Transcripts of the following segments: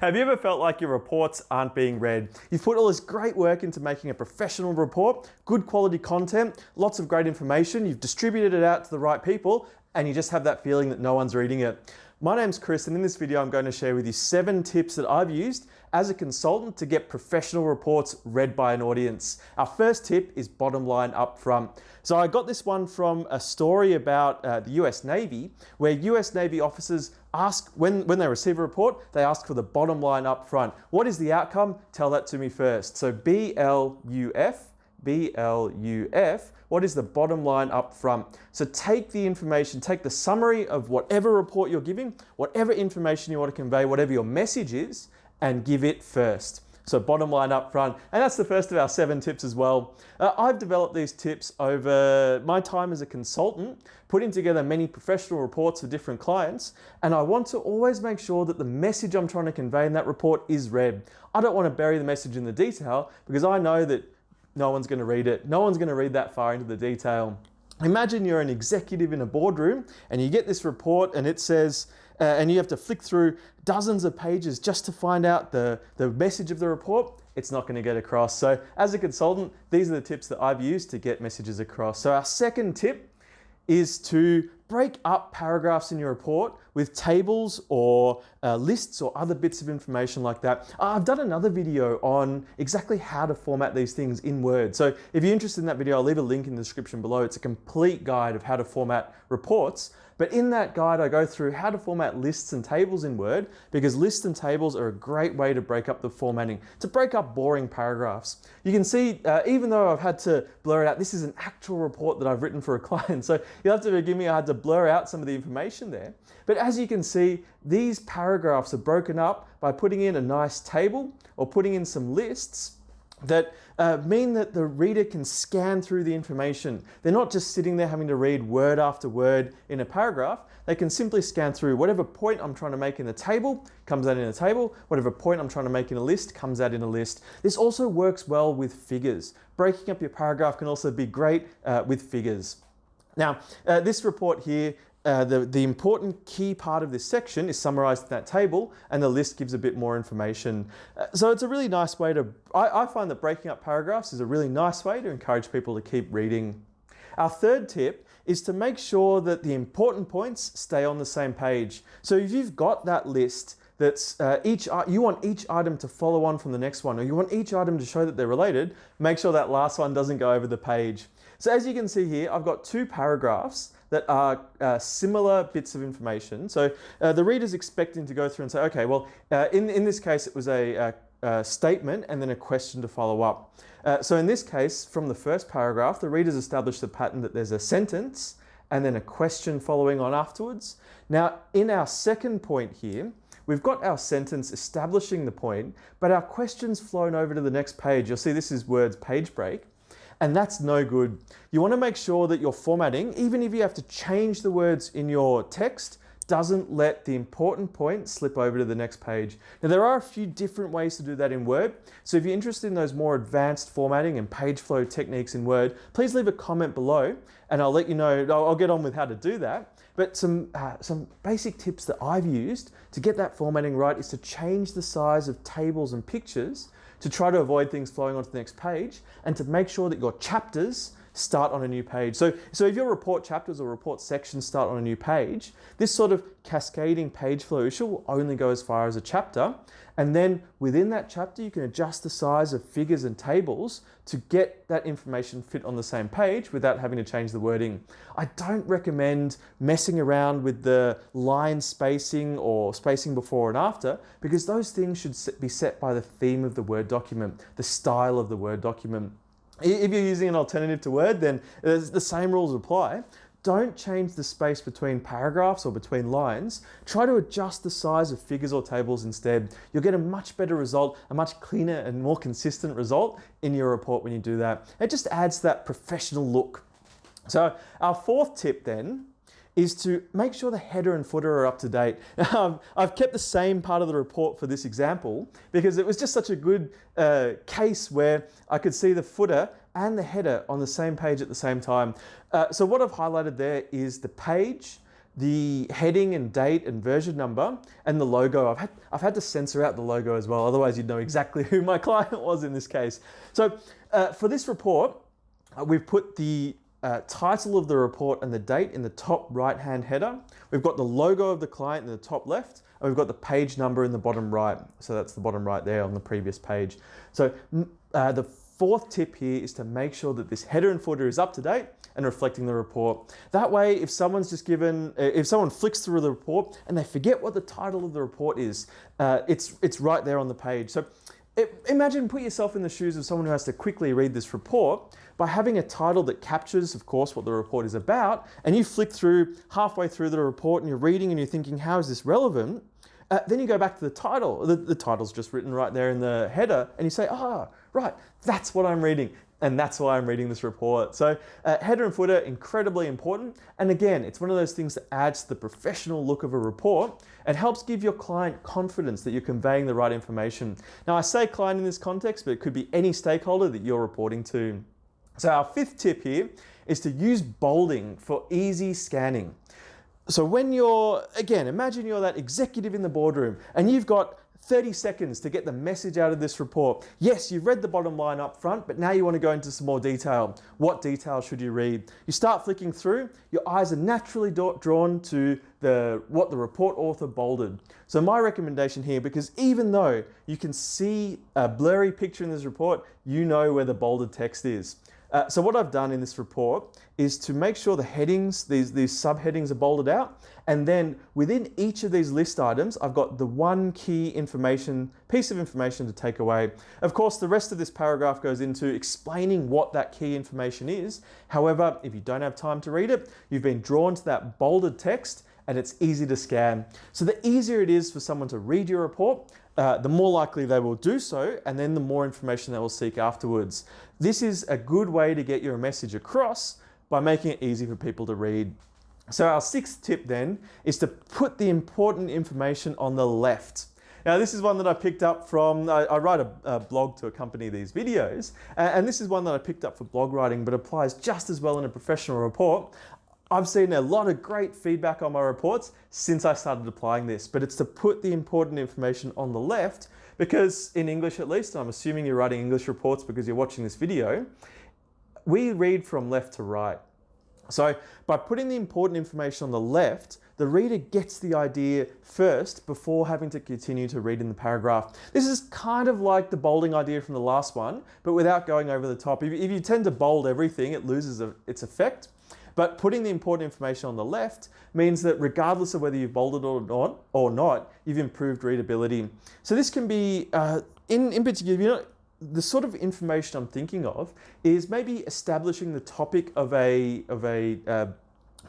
Have you ever felt like your reports aren't being read? You've put all this great work into making a professional report, good quality content, lots of great information, you've distributed it out to the right people, and you just have that feeling that no one's reading it. My name's Chris, and in this video I'm going to share with you 7 tips that I've used as a consultant to get professional reports read by an audience. Our first tip is bottom line up front. So I got this one from a story about the US Navy, where US Navy officers ask, when they receive a report, they ask for the bottom line up front. What is the outcome? Tell that to me first. So BLUF, what is the bottom line up front? So take the information, take the summary of whatever report you're giving, whatever information you want to convey, whatever your message is, and give it first. So bottom line up front. And that's the first of our 7 tips as well. I've developed these tips over my time as a consultant, putting together many professional reports for different clients. And I want to always make sure that the message I'm trying to convey in that report is read. I don't want to bury the message in the detail because I know that no one's going to read it. No one's going to read that far into the detail. Imagine you're an executive in a boardroom and you get this report and it says, and you have to flick through dozens of pages just to find out the message of the report. It's not going to get across. So as a consultant, these are the tips that I've used to get messages across. So our second tip is to break up paragraphs in your report with tables or lists or other bits of information like that. I've done another video on exactly how to format these things in Word. So if you're interested in that video, I'll leave a link in the description below. It's a complete guide of how to format reports. But in that guide, I go through how to format lists and tables in Word, because lists and tables are a great way to break up the formatting, to break up boring paragraphs. You can see, even though I've had to blur it out, this is an actual report that I've written for a client. So you'll have to forgive me, I had to blur out some of the information there. But as you can see, these paragraphs are broken up by putting in a nice table or putting in some lists that mean that the reader can scan through the information. They're not just sitting there having to read word after word in a paragraph. They can simply scan through whatever point I'm trying to make in the table, comes out in a table. Whatever point I'm trying to make in a list, comes out in a list. This also works well with figures. Breaking up your paragraph can also be great with figures. Now, this report here, the important key part of this section is summarized in that table, and the list gives a bit more information. So it's a really nice way to, I find that breaking up paragraphs is a really nice way to encourage people to keep reading. Our third tip is to make sure that the important points stay on the same page. So if you've got that list that's you want each item to follow on from the next one, or you want each item to show that they're related, make sure that last one doesn't go over the page. So as you can see here, I've got 2 paragraphs that are similar bits of information. So the reader's expecting to go through and say, okay, well, in this case, it was a statement and then a question to follow up. So in this case, from the first paragraph, the reader's established the pattern that there's a sentence and then a question following on afterwards. Now, in our second point here, we've got our sentence establishing the point, but our question's flown over to the next page. You'll see this is Word's page break. And that's no good. You want to make sure that your formatting, even if you have to change the words in your text, doesn't let the important point slip over to the next page. Now, there are a few different ways to do that in Word. So if you're interested in those more advanced formatting and page flow techniques in Word, please leave a comment below and I'll let you know, I'll get on with how to do that. But some basic tips that I've used to get that formatting right is to change the size of tables and pictures to try to avoid things flowing onto the next page, and to make sure that your chapters start on a new page. So if your report chapters or report sections start on a new page, this sort of cascading page flow issue will only go as far as a chapter. And then within that chapter, you can adjust the size of figures and tables to get that information fit on the same page without having to change the wording. I don't recommend messing around with the line spacing or spacing before and after, because those things should be set by the theme of the Word document, the style of the Word document. If you're using an alternative to Word, then the same rules apply. Don't change the space between paragraphs or between lines. Try to adjust the size of figures or tables instead. You'll get a much better result, a much cleaner and more consistent result in your report when you do that. It just adds that professional look. So our fourth tip then is to make sure the header and footer are up to date. I've kept the same part of the report for this example because it was just such a good case where I could see the footer and the header on the same page at the same time. So what I've highlighted there is the page, the heading and date and version number, and the logo. I've had to censor out the logo as well, otherwise you'd know exactly who my client was in this case. So for this report, we've put the title of the report and the date in the top right-hand header. We've got the logo of the client in the top left, and we've got the page number in the bottom right. So that's the bottom right there on the previous page. So the fourth tip here is to make sure that this header and footer is up to date and reflecting the report. That way, if someone flicks through the report and they forget what the title of the report is, it's right there on the page. So imagine, put yourself in the shoes of someone who has to quickly read this report. By having a title that captures, of course, what the report is about, and you flick through halfway through the report and you're reading and you're thinking, how is this relevant? Then you go back to the title. The title's just written right there in the header, and you say, right, that's what I'm reading, and that's why I'm reading this report. So header and footer, incredibly important. And again, it's one of those things that adds to the professional look of a report and helps give your client confidence that you're conveying the right information. Now, I say client in this context, but it could be any stakeholder that you're reporting to. So our fifth tip here is to use bolding for easy scanning. So when imagine you're that executive in the boardroom and you've got 30 seconds to get the message out of this report. Yes, you've read the bottom line up front, but now you want to go into some more detail. What detail should you read? You start flicking through, your eyes are naturally drawn to what the report author bolded. So my recommendation here, because even though you can see a blurry picture in this report, you know where the bolded text is. So what I've done in this report is to make sure the headings, these subheadings are bolded out. And then within each of these list items, I've got the one key piece of information to take away. Of course, the rest of this paragraph goes into explaining what that key information is. However, if you don't have time to read it, you've been drawn to that bolded text and it's easy to scan. So the easier it is for someone to read your report, the more likely they will do so, and then the more information they will seek afterwards. This is a good way to get your message across by making it easy for people to read. So our sixth tip then is to put the important information on the left. Now this is one that I picked up from, I write a blog to accompany these videos, and this is one that I picked up for blog writing, but applies just as well in a professional report. I've seen a lot of great feedback on my reports since I started applying this, but it's to put the important information on the left, because in English at least, I'm assuming you're writing English reports because you're watching this video, we read from left to right. So by putting the important information on the left, the reader gets the idea first before having to continue to read in the paragraph. This is kind of like the bolding idea from the last one, but without going over the top. If you tend to bold everything, it loses its effect. But putting the important information on the left means that regardless of whether you've bolded or not, you've improved readability. So this can be, in particular, the sort of information I'm thinking of is maybe establishing the topic of a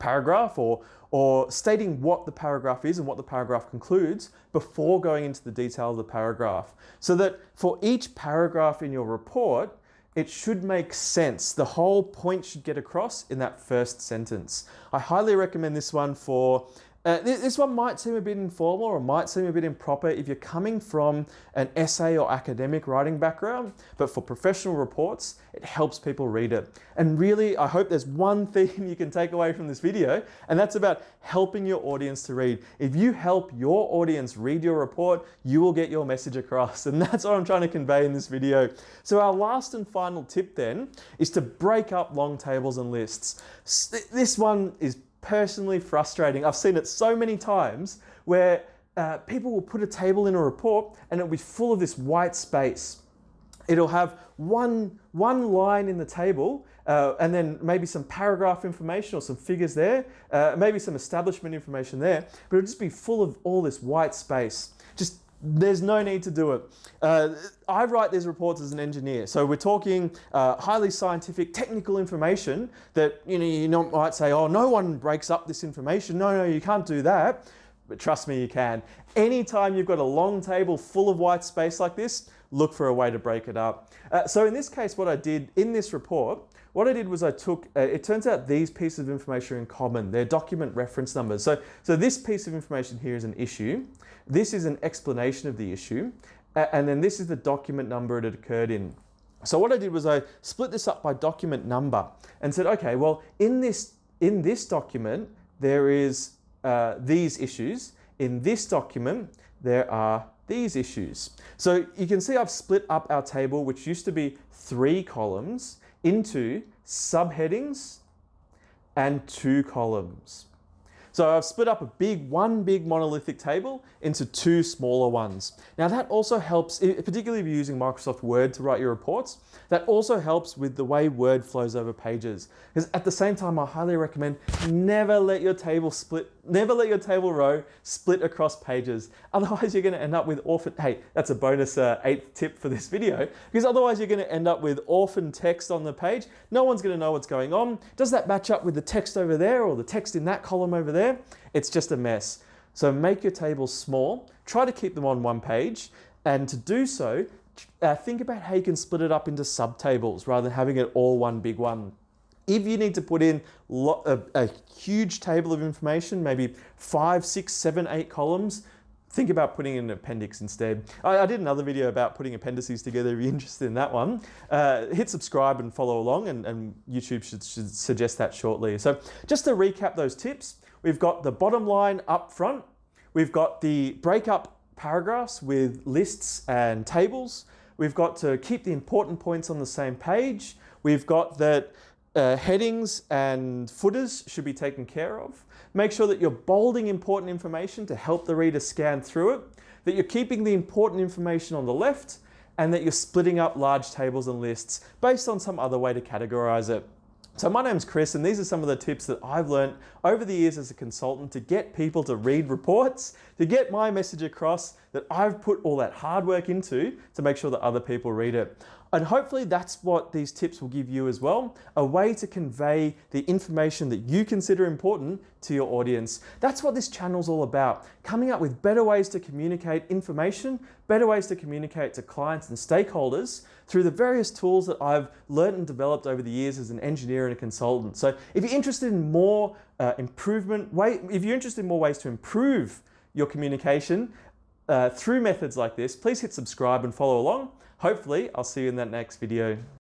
paragraph or stating what the paragraph is and what the paragraph concludes before going into the detail of the paragraph. So that for each paragraph in your report, it should make sense. The whole point should get across in that first sentence. I highly recommend this one for, this one might seem a bit informal or might seem a bit improper if you're coming from an essay or academic writing background, but for professional reports, it helps people read it. And really, I hope there's one theme you can take away from this video, and that's about helping your audience to read. If you help your audience read your report, you will get your message across, and that's what I'm trying to convey in this video. So our last and final tip then is to break up long tables and lists. This one is personally frustrating. I've seen it so many times where people will put a table in a report and it'll be full of this white space. It'll have one line in the table and then maybe some paragraph information or some figures there, maybe some establishment information there, but it'll just be full of all this white space. There's no need to do it. I write these reports as an engineer, so we're talking highly scientific, technical information that you might say, oh, no one breaks up this information. No, you can't do that. But trust me, you can. Anytime you've got a long table full of white space like this, look for a way to break it up. So in this case, what I did in this report, what I did was I took, it turns out these pieces of information are in common. They're document reference numbers. So this piece of information here is an issue. This is an explanation of the issue. And then this is the document number it occurred in. So what I did was I split this up by document number and said, okay, well, in this document, there is these issues. In this document, there are these issues. So you can see I've split up our table, which used to be 3 columns, into subheadings and 2 columns. So I've split up one big monolithic table into 2 smaller ones. Now that also helps, particularly if you're using Microsoft Word to write your reports, that also helps with the way Word flows over pages. Because at the same time, I highly recommend never let your table row split across pages. Otherwise you're gonna end up with orphan, hey, that's a bonus 8th tip for this video, because otherwise you're gonna end up with orphan text on the page. No one's gonna know what's going on. Does that match up with the text over there or the text in that column over there? It's just a mess. So make your tables small, try to keep them on one page, and to do so, think about how you can split it up into subtables rather than having it all one big one. If you need to put in a huge table of information, maybe 5, 6, 7, 8 columns, think about putting in an appendix instead. I did another video about putting appendices together if you're interested in that one. Hit subscribe and follow along, and YouTube should suggest that shortly. So just to recap those tips, we've got the bottom line up front, we've got the breakup paragraphs with lists and tables, we've got to keep the important points on the same page, we've got that headings and footers should be taken care of. Make sure that you're bolding important information to help the reader scan through it, that you're keeping the important information on the left, and that you're splitting up large tables and lists based on some other way to categorize it. So my name's Chris, and these are some of the tips that I've learned over the years as a consultant to get people to read reports, to get my message across that I've put all that hard work into to make sure that other people read it. And hopefully that's what these tips will give you as well, a way to convey the information that you consider important to your audience. That's what this channel's all about, coming up with better ways to communicate information, better ways to communicate to clients and stakeholders through the various tools that I've learned and developed over the years as an engineer and a consultant. So if you're interested in more if you're interested in more ways to improve your communication through methods like this, please hit subscribe and follow along. Hopefully, I'll see you in that next video.